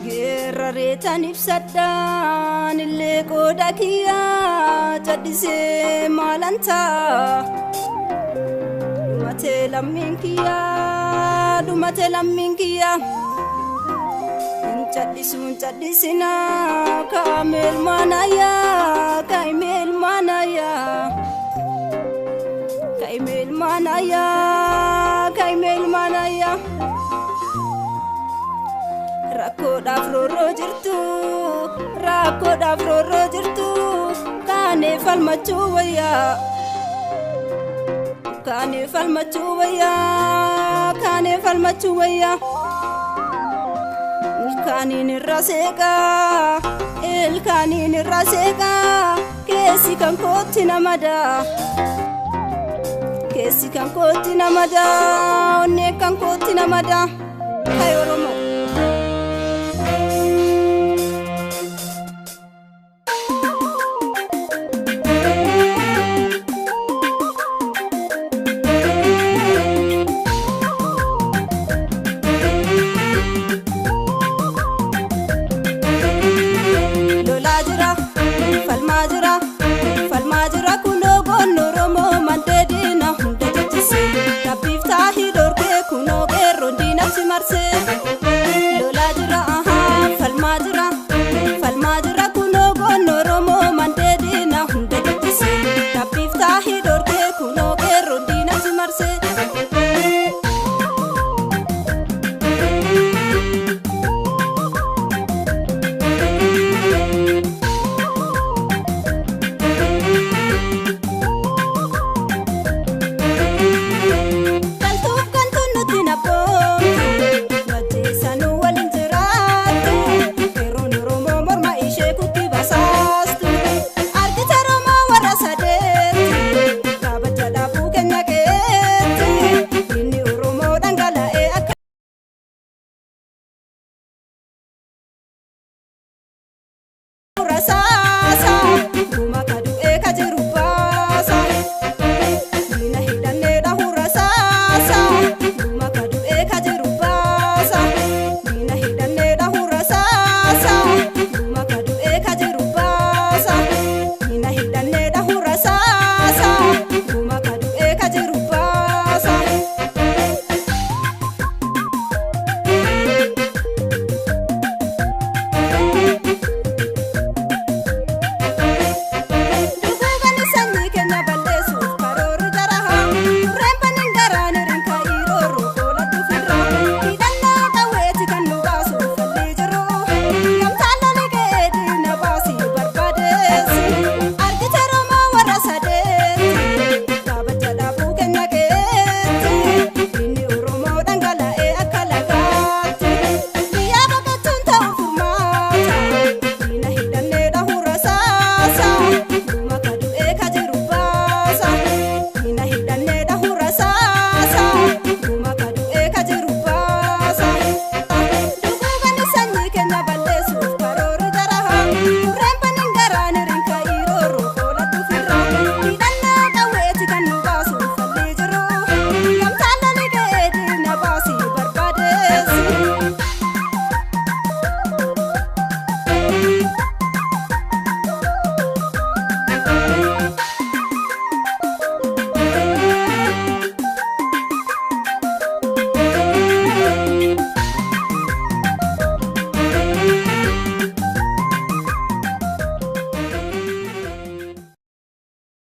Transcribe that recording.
Gerrareetan ibsadhaan illee qooda kiyyaa jaddisee maalantaa dhumate lammiin kiyyaa jaddisuun jaddisinaa kaameel maanayaa kaimeel maanayaa rakkoodhaaf roorroo jirtu kaanee falmachuu wayyaa ilkaaniin irra seeqaa keessi kan kootti namadaa onnee kan kootti namadaa kay oromo. Falmaa jira kunoo goonoo oromoo mandeedina hunda jechise taphiftaa hidhoorkee kunoo qeerroon diinatti marsee lolaa jira falmaa jira kunoo goonoo oromoo mandeedina hunda jechise taphiftaa hidhoorkee kunoo qeerroon diinatti marsee. Rasa